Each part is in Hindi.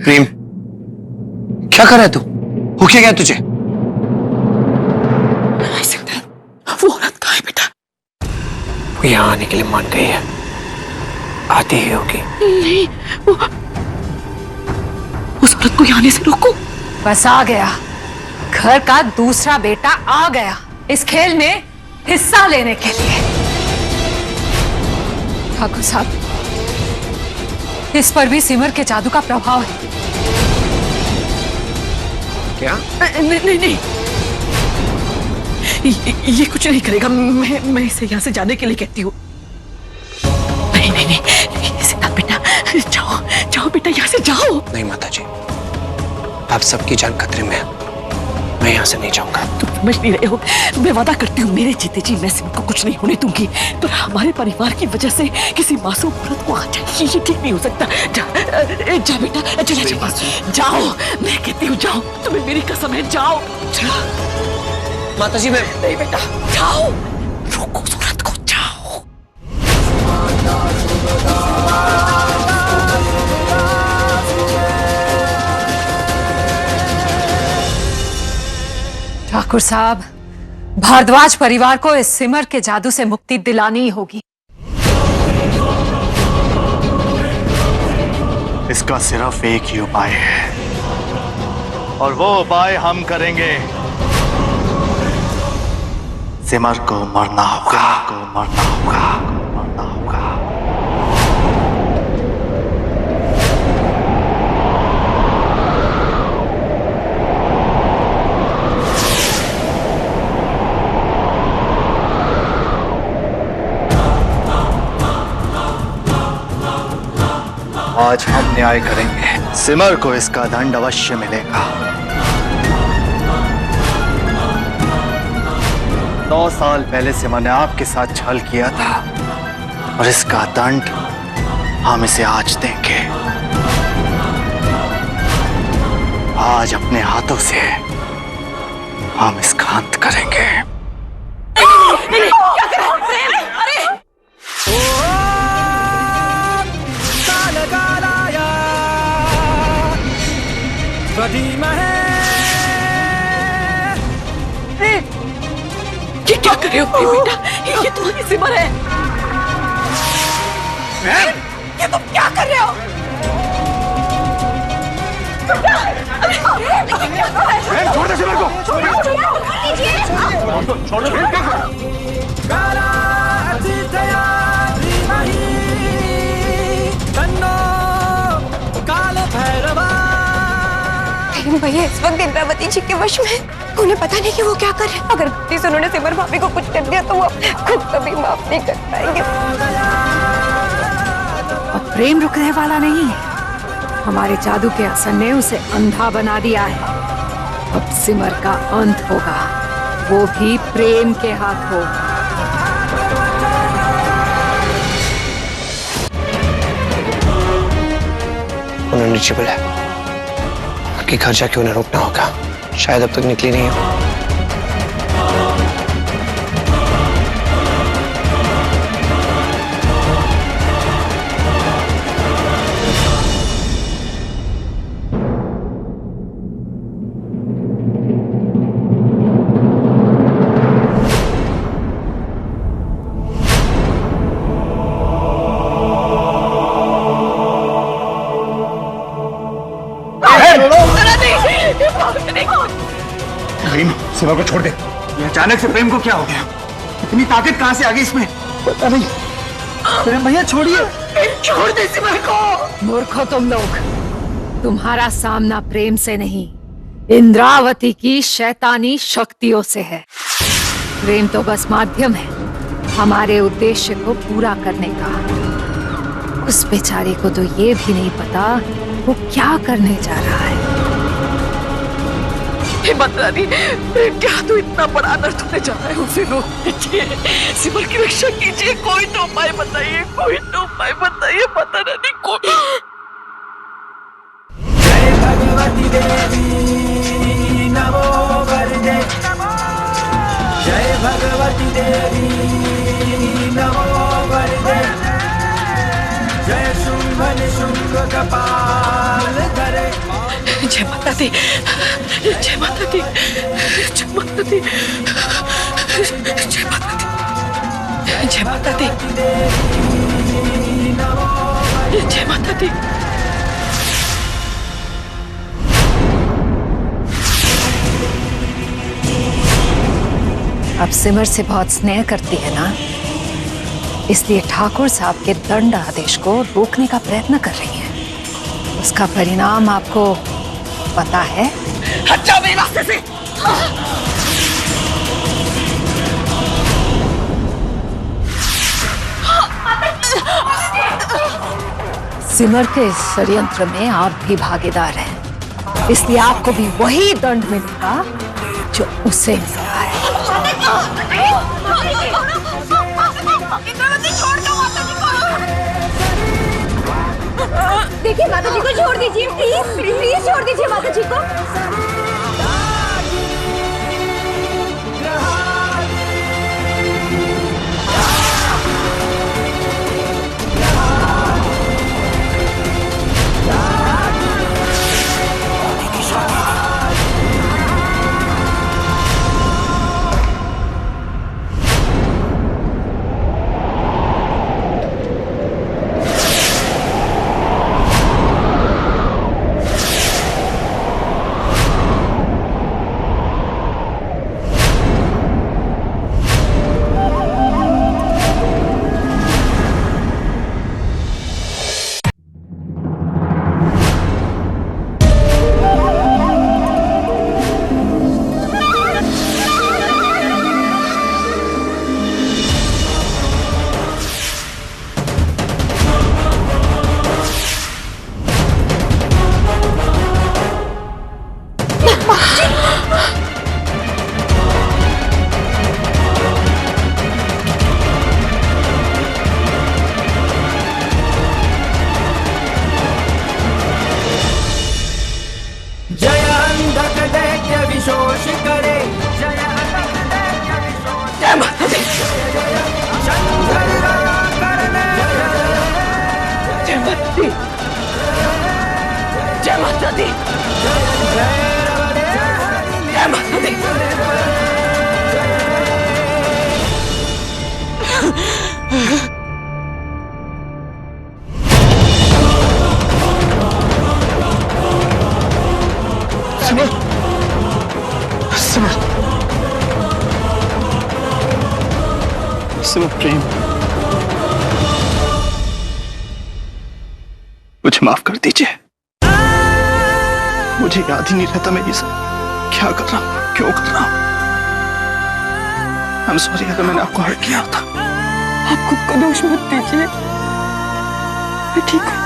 प्रेम, क्या कर रहा है तू? हो क्या गया तुझे? वो औरत कहाँ है बेटा? वो यहाँ आने के लिए मान गई है, आती ही होगी। नहीं, उस औरत को यहाँ आने से रोको। बस आ गया, घर का दूसरा बेटा आ गया इस खेल में हिस्सा लेने के लिए। ठाकुर साहब, इस पर भी सिमर के जादू का प्रभाव है। क्या? नहीं नहीं, ये कुछ नहीं करेगा। मैं इसे यहाँ से जाने के लिए कहती हूँ। नहीं नहीं नहीं, सिद्धार्थ बेटा, जाओ जाओ बेटा, यहाँ से जाओ। नहीं माता जी, आप सबकी जान खतरे में है, मैं यहाँ से नहीं जाऊंगा। तुम समझ नहीं रहे हो। मैं वादा करती हूँ मेरे जीते जी मैं सिमर को कुछ नहीं होने दूंगी, पर हमारे परिवार की वजह से किसी मासूम औरत को आ जाए, ये ठीक नहीं हो सकता। जा बेटा, चले जाओ, मैं कहती हूँ जाओ, तुम्हें मेरी कसम है, जाओ। माता जी मैं नहीं बेटा, जाओ, रोको उस औरत को, जाओ। ठाकुर साहब, भारद्वाज परिवार को इस सिमर के जादू से मुक्ति दिलानी ही होगी। इसका सिर्फ एक ही उपाय है, और वो उपाय हम करेंगे। सिमर को मरना होगा, मरना होगा, मरना होगा। आज हम न्याय करेंगे, सिमर को इसका दंड अवश्य मिलेगा। 9 साल पहले सिमर ने आपके साथ छल किया था, और इसका दंड हम इसे आज देंगे। आज अपने हाथों से हम इसका अंत करेंगे। ये क्या कर रहे हो बेटा? ये तुम्हारी सिमर है। ये तुम क्या कर रहे हो? छोड़ दे सिमर को, छोड़ भैया इस वक्त इंद्रावती जी के वश में, उन्हें पता नहीं कि वो क्या कर रहे हैं। अगर गलती से उन्होंने सिमर भाभी को कुछ कर दिया तो वो खुद कभी माफ नहीं कर पाएंगे। और प्रेम रुकने वाला नहीं है, हमारे जादू के असर ने उसे अंधा बना दिया है। अब सिमर का अंत होगा, वो भी प्रेम के हाथों। उन्होंने नीचे बुलाया कि घर जाके उन्हें रोकना होगा, शायद अब तक निकली नहीं हो। प्रेम, सिमर को छोड़ दे। ये अचानक से प्रेम को क्या हो गया? इतनी ताकत कहां से आ गई इसमें? पता नहीं। प्रेम भैया छोड़िए, छोड़ दे सिमर को। मूर्खो तुम लोग, तुम्हारा सामना प्रेम से नहीं, इंद्रावती की शैतानी शक्तियों से है। प्रेम तो बस माध्यम है हमारे उद्देश्य को पूरा करने का। उस बेचारे को तो ये भी नहीं पता वो क्या करने जा रहा है। हिम्मत रानी, क्या तू इतना बड़ा अनर्थ होने जा रहा है? उसे रोक दीजिए, सिमर की रक्षा कीजिए। कोई तो उपाय बताइए, कोई तो उपाय बताइए माता रानी को। जय भगवती देवी नमो वरदे, जय भगवती देवी नमो वरदे, जय शुंभ निशुंभ कपाल धरे, माता दी, जय माता दी, जय माता दी, जय माता दी, जय माता दी, जय माता दी। अब सिमर से बहुत स्नेह करती है ना, इसलिए ठाकुर साहब के दंड आदेश को रोकने का प्रयत्न कर रही है। उसका परिणाम आपको पता है? हट जाओ मेरे रास्ते से। सिमर के इस षड्यंत्र में आप भी भागीदार हैं, इसलिए आपको भी वही दंड मिलेगा जो उसे मिला है। देखिए माता जी को छोड़ दीजिए, प्लीज प्लीज छोड़ दीजिए माता जी को। जय अंधक दैत्य विशोष करे, जय अंधक दैत्य विशोष, जय माता दी, शंकर दया करने, जय माता दी, जय माता दी, जय माता दी। सिमर, सिमर, सिमर प्रेम, मुझे माफ कर दीजिए। मुझे याद ही नहीं रहता मैं ये सब क्या कर रहा हूँ, क्यों कर रहा हूँ। I'm sorry अगर मैंने आपको हर्ट किया था। आप खुद को दोष मत दीजिए, मैं ठीक हूँ।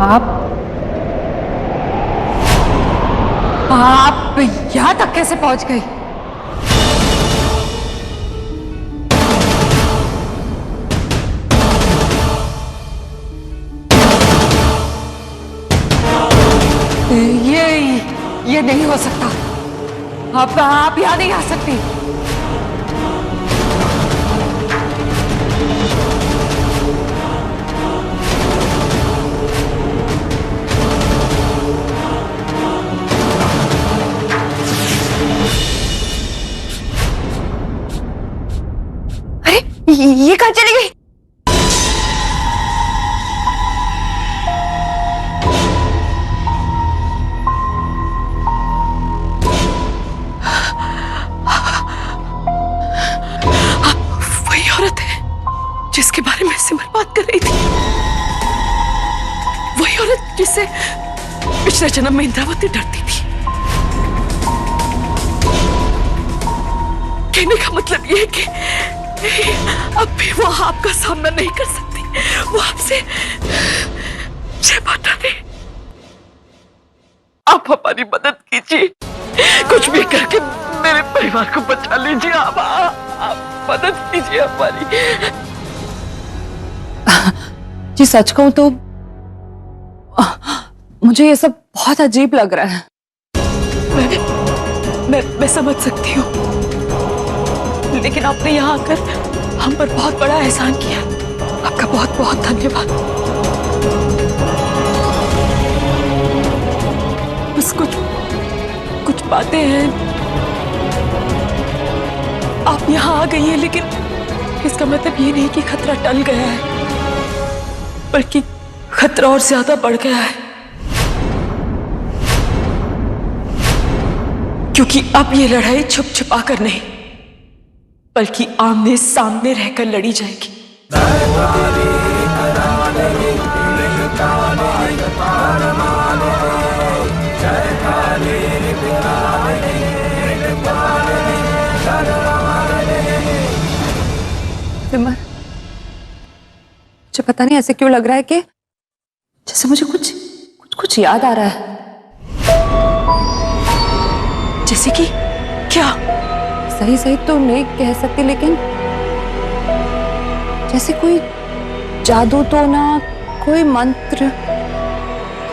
आप यहाँ तक कैसे पहुंच गई? ये नहीं हो सकता। आप यहाँ नहीं आ सकती। ये कहाँ चली गई? वही औरत है जिसके बारे में सिमर बात कर रही थी, वही औरत जिससे पिछले जन्म में इंद्रावती डरती थी। कहने का मतलब यह है कि अब भी वो आपका सामना नहीं कर सकती, वो आपसे जय माता दी, आप हमारी मदद कीजिए, कुछ भी करके मेरे परिवार को बचा लीजिए। आप मदद कीजिए हमारी। जी सच कहूं तो मुझे ये सब बहुत अजीब लग रहा है। मैं समझ सकती हूँ, लेकिन आपने यहाँ आकर हम पर बहुत बड़ा एहसान किया। आपका बहुत बहुत धन्यवाद। बस कुछ बातें हैं। आप यहाँ आ गई हैं, लेकिन इसका मतलब ये नहीं कि खतरा टल गया है, बल्कि खतरा और ज्यादा बढ़ गया है। क्योंकि अब ये लड़ाई छुप छुपा कर नहीं, बल्कि आमने सामने रहकर लड़ी जाएगी। सिमर, मुझे पता नहीं ऐसे क्यों लग रहा है कि जैसे मुझे कुछ याद आ रहा है। जैसे कि क्या? सही तो नहीं कह सकती, लेकिन जैसे कोई जादू तो ना, कोई मंत्र,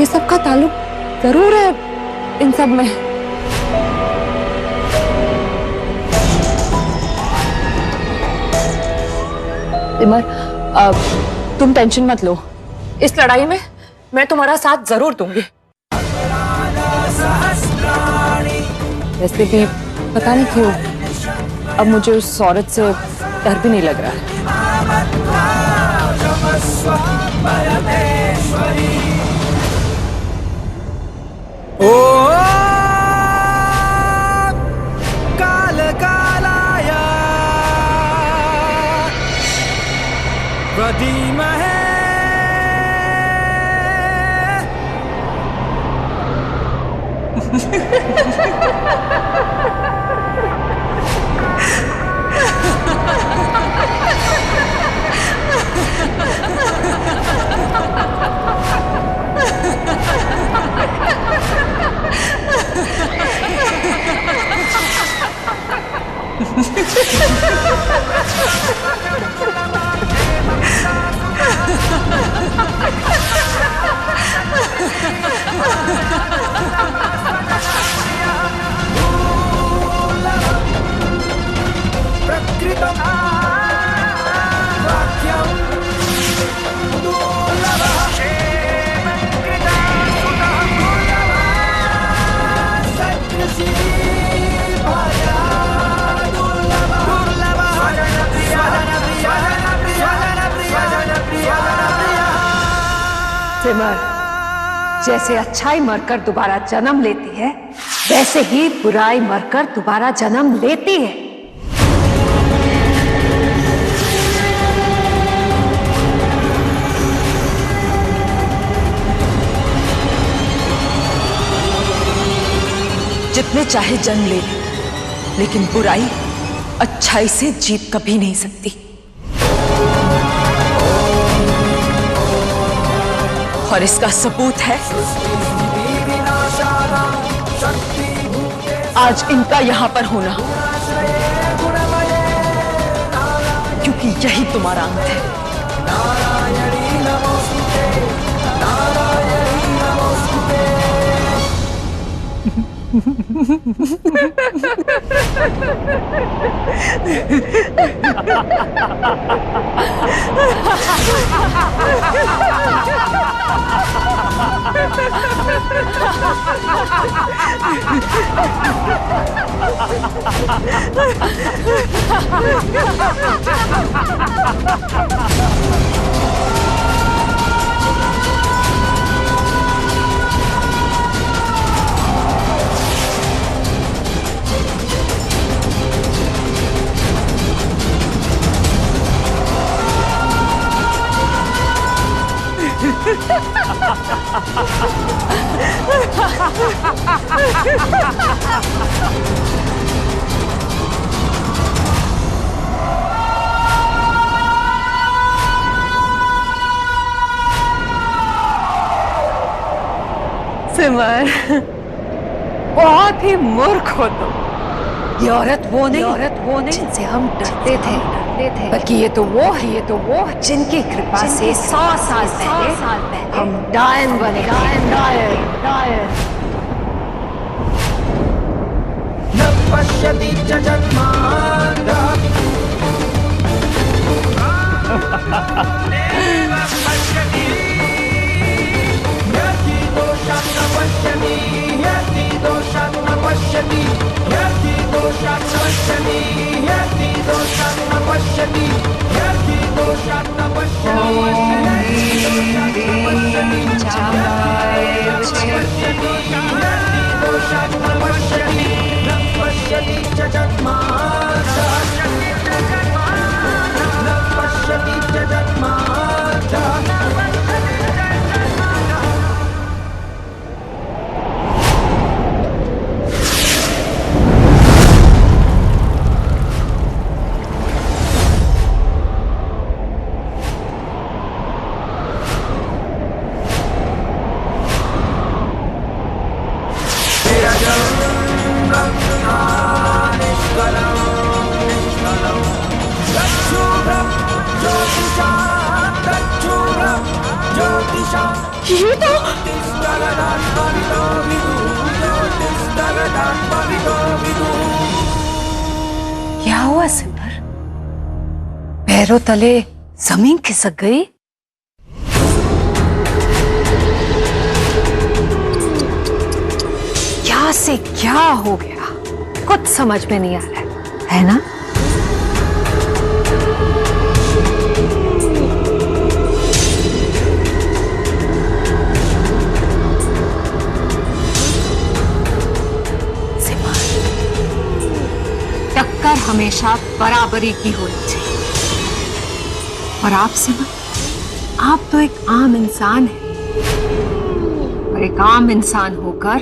ये सब का ताल्लुक जरूर है इन सब में। सिमर, तुम टेंशन मत लो, इस लड़ाई में मैं तुम्हारा साथ जरूर दूंगी। वैसे भी पता नहीं क्यों अब मुझे उस औरत से डर भी नहीं लग रहा है। ओ काल कालाय प्रदीमहे सिमर, जैसे अच्छाई मरकर दोबारा जन्म लेती है, वैसे ही बुराई मरकर दोबारा जन्म लेती है। जितने चाहे जन्म ले ले, लेकिन बुराई अच्छाई से जीत कभी नहीं सकती। और इसका सबूत है आज इनका यहाँ पर होना, क्योंकि यही तुम्हारा अंत है। सिमर, बहुत ही मूर्ख हो तुम। ये औरत वो नहीं जिनसे हम डरते थे, बल्कि ये तो वो है जिनकी कृपा से 100 साल पहले हम डायन बने। डायन न पश्यति च जन्मान्तः ये तो क्या हुआ सिमर? पैरों तले जमीन खिसक गई? क्या से क्या हो गया, कुछ समझ में नहीं आ रहा है ना? टक्कर हमेशा बराबरी की होनी चाहिए। और आप सिमर, आप तो एक आम इंसान हैं, और एक आम इंसान होकर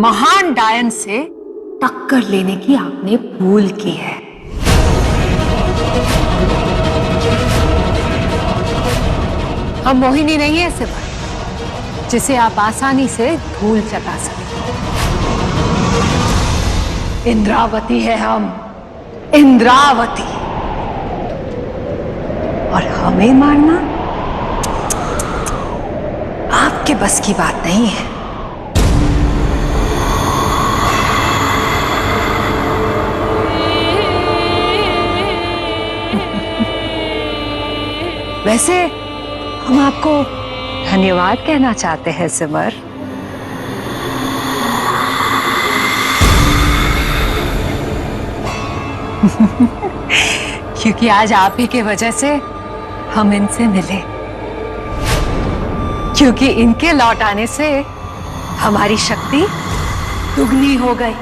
महान डायन से टक्कर लेने की आपने भूल की है। हम मोहिनी नहीं है सिमर, जिसे आप आसानी से धूल चटा सकें। इंद्रावती है हम, इंद्रावती। और हमें मारना आपके बस की बात नहीं है। वैसे हम आपको धन्यवाद कहना चाहते हैं सिमर। क्योंकि आज आप ही के वजह से हम इनसे मिले, क्योंकि इनके लौट आने से हमारी शक्ति दुगनी हो गई,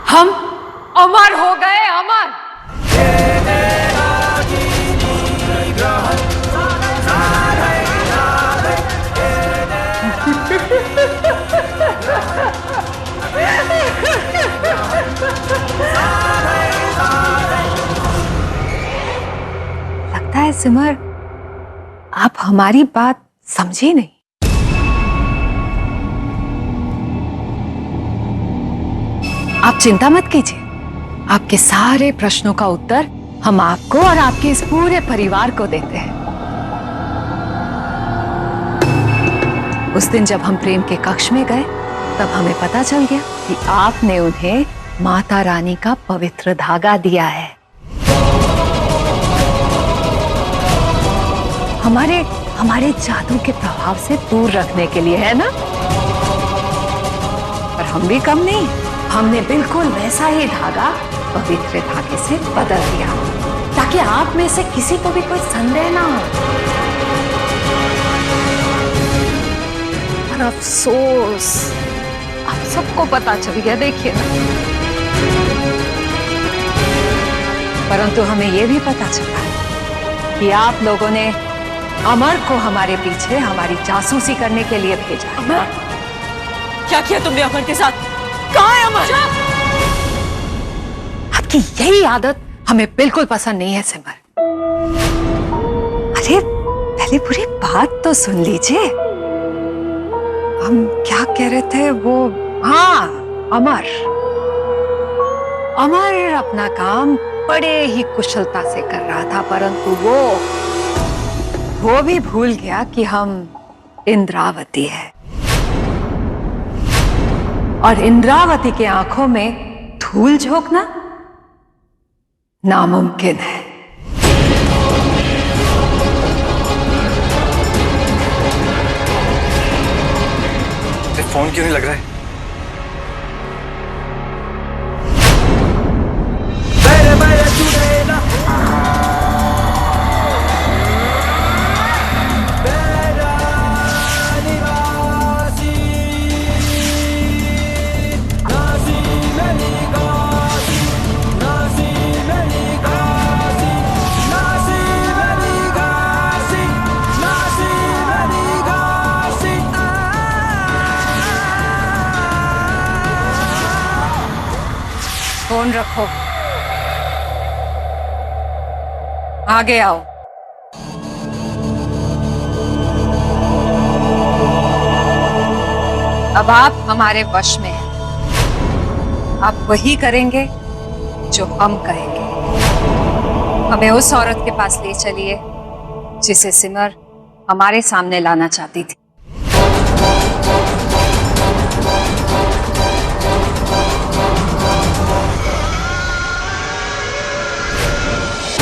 हम अमर हो गए, अमर। लगता है सिमर आप हमारी बात समझी नहीं। आप चिंता मत कीजिए, आपके सारे प्रश्नों का उत्तर हम आपको और आपके इस पूरे परिवार को देते हैं। उस दिन जब हम प्रेम के कक्ष में गए, तब हमें पता चल गया कि आपने उन्हें माता रानी का पवित्र धागा दिया है। हमारे जादू के प्रभाव से दूर रखने के लिए, है ना? पर हम भी कम नहीं, हमने बिल्कुल वैसा ही धागा पवित्र धागे से बदल दिया, ताकि आप में से किसी को भी कोई संदेह ना हो। पर अफसोस, आप सबको पता चल गया, देखिए ना। परंतु हमें यह भी पता चला कि आप लोगों ने अमर को हमारे पीछे हमारी जासूसी करने के लिए भेजा। अमर? क्या किया तुमने अमर के साथ? कहाँ है अमर? आपकी यही आदत हमें बिल्कुल पसंद नहीं है सिमर। अरे पहले पूरी बात तो सुन लीजिए। हम क्या कह रहे थे वो? हाँ, अमर अपना काम बड़े ही कुशलता से कर रहा था, परंतु वो भी भूल गया कि हम इंद्रावती है, और इंद्रावती के आंखों में धूल झोंकना नामुमकिन है। फोन क्यों नहीं लग रहा है? फोन रखो, आगे आओ। अब आप हमारे वश में हैं। आप वही करेंगे जो हम कहेंगे। हमें उस औरत के पास ले चलिए जिसे सिमर हमारे सामने लाना चाहती थी।